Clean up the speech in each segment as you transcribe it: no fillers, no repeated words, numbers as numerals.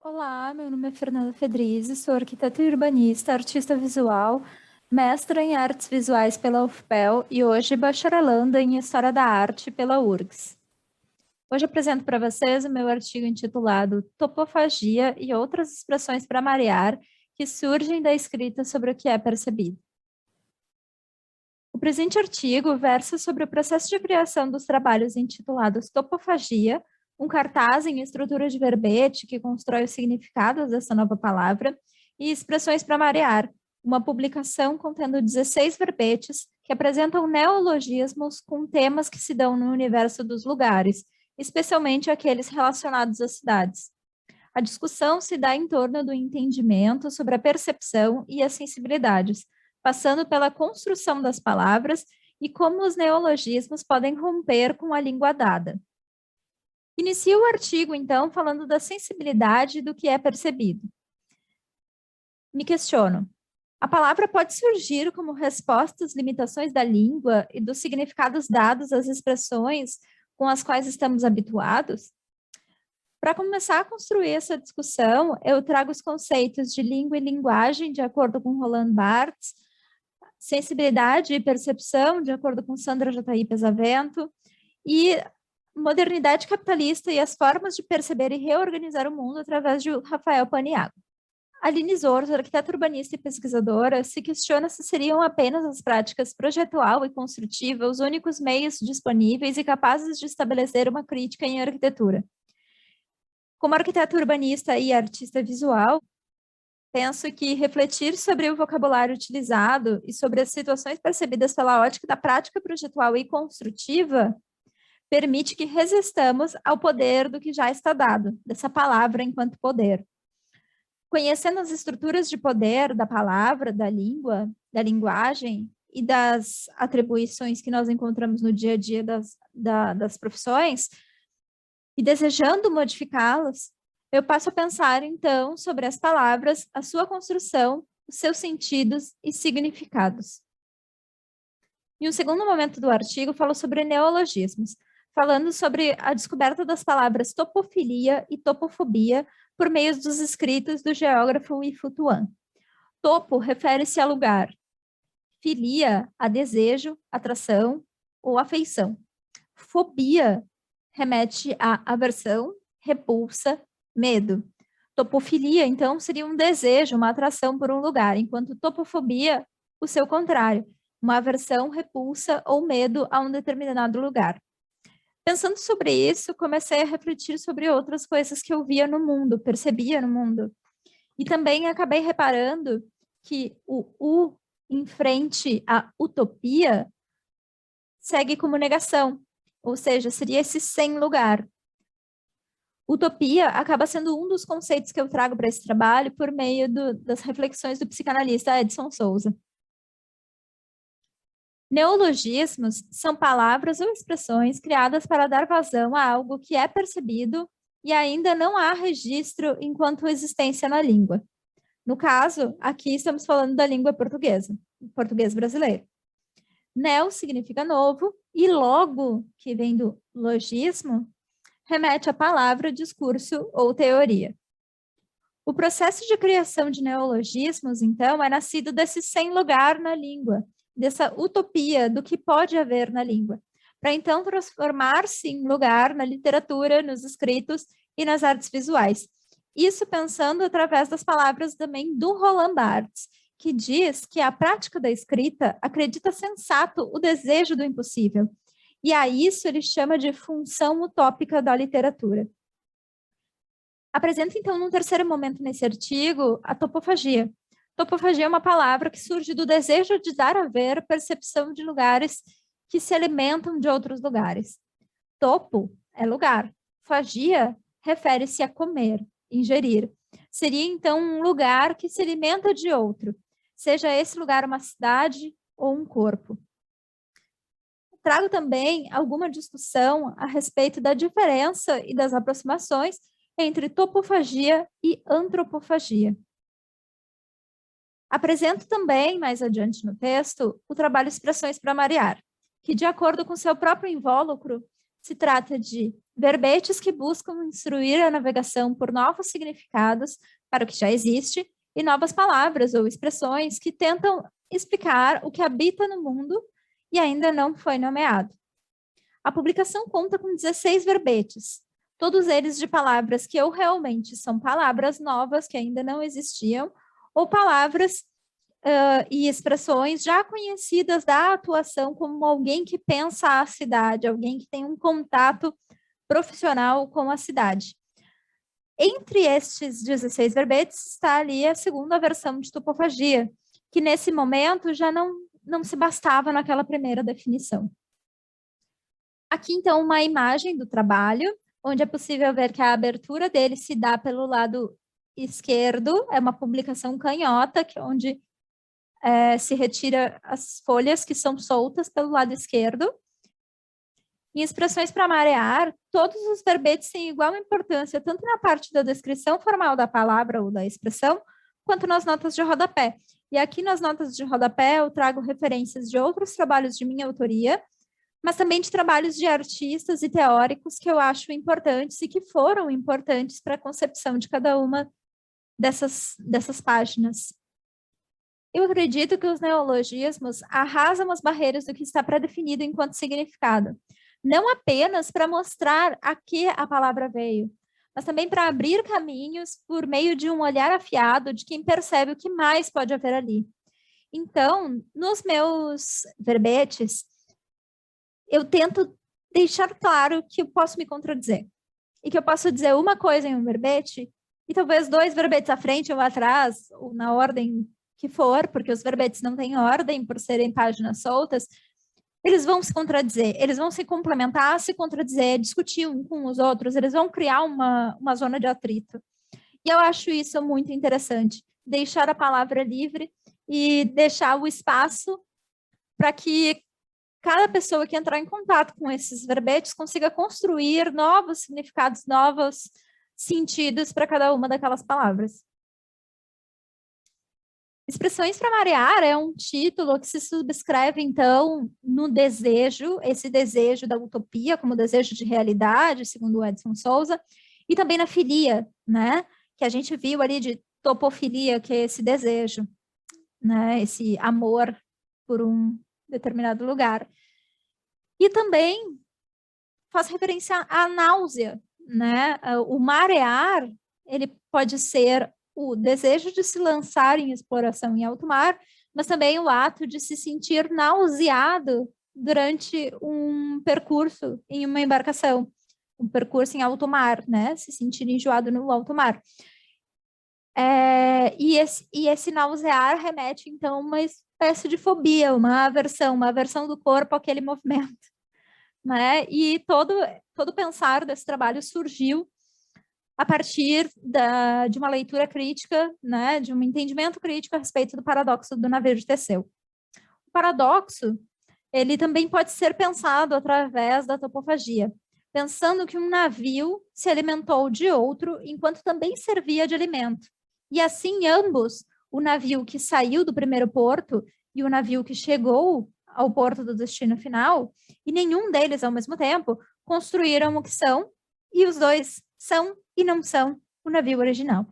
Olá, meu nome é Fernanda Fedrizzi, sou arquiteta e urbanista, artista visual, mestra em artes visuais pela UFPEL e hoje bacharelanda em História da Arte pela URGS. Hoje apresento para vocês o meu artigo intitulado Topofagia e outras expressões para marear que surgem da escrita sobre o que é percebido. O presente artigo versa sobre o processo de criação dos trabalhos intitulados Topofagia, um cartaz em estrutura de verbete que constrói os significados dessa nova palavra, e Expressões para Marear, uma publicação contendo 16 verbetes que apresentam neologismos com temas que se dão no universo dos lugares, especialmente aqueles relacionados às cidades. A discussão se dá em torno do entendimento sobre a percepção e as sensibilidades, passando pela construção das palavras e como os neologismos podem romper com a língua dada. Inicio o artigo, então, falando da sensibilidade do que é percebido. Me questiono, a palavra pode surgir como resposta às limitações da língua e dos significados dados às expressões com as quais estamos habituados? Para começar a construir essa discussão, eu trago os conceitos de língua e linguagem, de acordo com Roland Barthes, sensibilidade e percepção, de acordo com Sandra Jatahy Pesavento, e modernidade capitalista e as formas de perceber e reorganizar o mundo através de Rafael Paniagua. Aline Zorzo, arquiteta urbanista e pesquisadora, se questiona se seriam apenas as práticas projetual e construtiva os únicos meios disponíveis e capazes de estabelecer uma crítica em arquitetura. Como arquiteta urbanista e artista visual, penso que refletir sobre o vocabulário utilizado e sobre as situações percebidas pela ótica da prática projetual e construtiva permite que resistamos ao poder do que já está dado, dessa palavra enquanto poder. Conhecendo as estruturas de poder da palavra, da língua, da linguagem e das atribuições que nós encontramos no dia a dia das profissões, e desejando modificá-las, eu passo a pensar, então, sobre as palavras, a sua construção, os seus sentidos e significados. Em um segundo momento do artigo, falo sobre neologismos, falando sobre a descoberta das palavras topofilia e topofobia por meio dos escritos do geógrafo Yi-Fu Tuan. Topo refere-se a lugar, filia a desejo, atração ou afeição. Fobia remete a aversão, repulsa, medo. Topofilia, então, seria um desejo, uma atração por um lugar, enquanto topofobia, o seu contrário, uma aversão, repulsa ou medo a um determinado lugar. Pensando sobre isso, comecei a refletir sobre outras coisas que eu via no mundo, percebia no mundo. E também acabei reparando que o U em frente à utopia segue como negação, ou seja, seria esse sem lugar. Utopia acaba sendo um dos conceitos que eu trago para esse trabalho por meio das reflexões do psicanalista Edson Souza. Neologismos são palavras ou expressões criadas para dar vazão a algo que é percebido e ainda não há registro enquanto existência na língua. No caso, aqui estamos falando da língua portuguesa, português brasileiro. Neo significa novo e logo, que vem do logismo, remete à palavra, discurso ou teoria. O processo de criação de neologismos, então, é nascido desse sem lugar na língua, dessa utopia do que pode haver na língua, para então transformar-se em lugar na literatura, nos escritos e nas artes visuais. Isso pensando através das palavras também do Roland Barthes, que diz que a prática da escrita acredita sensato o desejo do impossível, e a isso ele chama de função utópica da literatura. Apresento, então, num terceiro momento nesse artigo, a topofagia. Topofagia é uma palavra que surge do desejo de dar a ver percepção de lugares que se alimentam de outros lugares. Topo é lugar. Fagia refere-se a comer, ingerir. Seria, então, um lugar que se alimenta de outro, seja esse lugar uma cidade ou um corpo. Trago também alguma discussão a respeito da diferença e das aproximações entre topofagia e antropofagia. Apresento também, mais adiante no texto, o trabalho Expressões para Marear, que, de acordo com seu próprio invólucro, Se trata de verbetes que buscam instruir a navegação por novos significados para o que já existe e novas palavras ou expressões que tentam explicar o que habita no mundo e ainda não foi nomeado. A publicação conta com 16 verbetes, todos eles de palavras que ou realmente são palavras novas que ainda não existiam, ou palavras e expressões já conhecidas da atuação como alguém que pensa a cidade, alguém que tem um contato profissional com a cidade. Entre estes 16 verbetes está ali a segunda versão de topofagia, que nesse momento já não se bastava naquela primeira definição. Aqui, então, uma imagem do trabalho, onde é possível ver que a abertura dele se dá pelo lado esquerdo, é uma publicação canhota, onde se retira as folhas que são soltas pelo lado esquerdo. Em expressões para marear, todos os verbetes têm igual importância, tanto na parte da descrição formal da palavra ou da expressão, quanto nas notas de rodapé. E aqui nas notas de rodapé eu trago referências de outros trabalhos de minha autoria, mas também de trabalhos de artistas e teóricos que eu acho importantes e que foram importantes para a concepção de cada uma dessas páginas. Eu acredito que os neologismos arrasam as barreiras do que está pré-definido enquanto significado, não apenas para mostrar a que a palavra veio, mas também para abrir caminhos por meio de um olhar afiado de quem percebe o que mais pode haver ali. Então, nos meus verbetes, eu tento deixar claro que eu posso me contradizer e que eu posso dizer uma coisa em um verbete e talvez 2 verbetes à frente ou atrás, ou na ordem que for, porque os verbetes não têm ordem por serem páginas soltas, eles vão se contradizer, eles vão se complementar, se contradizer, discutir um com os outros, eles vão criar uma zona de atrito. E eu acho isso muito interessante, deixar a palavra livre e deixar o espaço para que cada pessoa que entrar em contato com esses verbetes consiga construir novos significados, novos sentidos para cada uma daquelas palavras. Expressões para marear é um título que se subscreve, então, no desejo, esse desejo da utopia como desejo de realidade, segundo Edson Souza, e também na filia, né, que a gente viu ali de topofilia, que é esse desejo, né, esse amor por um determinado lugar. E também faz referência à náusea, né, o marear, ele pode ser o desejo de se lançar em exploração em alto mar, mas também o ato de se sentir nauseado durante um percurso em uma embarcação, um percurso em alto mar, né? Se sentir enjoado no alto mar. E esse nausear remete, então, a uma espécie de fobia, uma aversão do corpo àquele movimento, né? E todo pensar desse trabalho surgiu a partir de uma leitura crítica, né, de um entendimento crítico a respeito do paradoxo do navio de Teseu. O paradoxo, ele também pode ser pensado através da topofagia, pensando que um navio se alimentou de outro enquanto também servia de alimento. E assim ambos, o navio que saiu do primeiro porto e o navio que chegou ao porto do destino final, e nenhum deles ao mesmo tempo, construíram o que são, e os dois são e não são o navio original.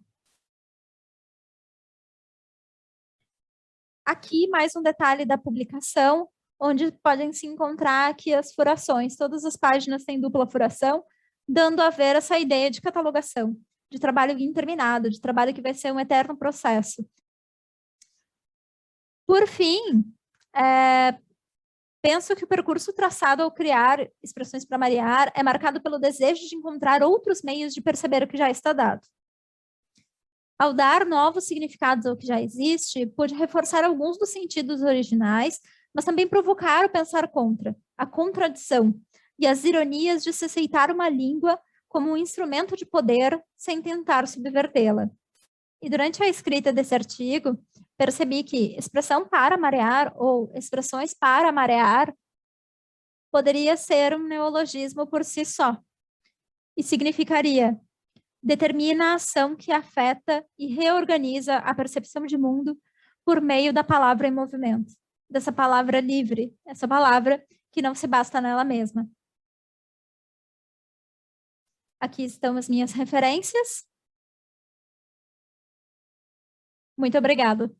Aqui mais um detalhe da publicação, onde podem se encontrar aqui as furações. Todas as páginas têm dupla furação, dando a ver essa ideia de catalogação, de trabalho interminado, de trabalho que vai ser um eterno processo. Por fim, penso que o percurso traçado ao criar expressões para marear é marcado pelo desejo de encontrar outros meios de perceber o que já está dado. Ao dar novos significados ao que já existe, pode reforçar alguns dos sentidos originais, mas também provocar o pensar contra, a contradição e as ironias de se aceitar uma língua como um instrumento de poder sem tentar subvertê-la. E durante a escrita desse artigo, percebi que expressão para marear ou expressões para marear poderia ser um neologismo por si só e significaria determina a ação que afeta e reorganiza a percepção de mundo por meio da palavra em movimento, dessa palavra livre, essa palavra que não se basta nela mesma. Aqui estão as minhas referências. Muito obrigado.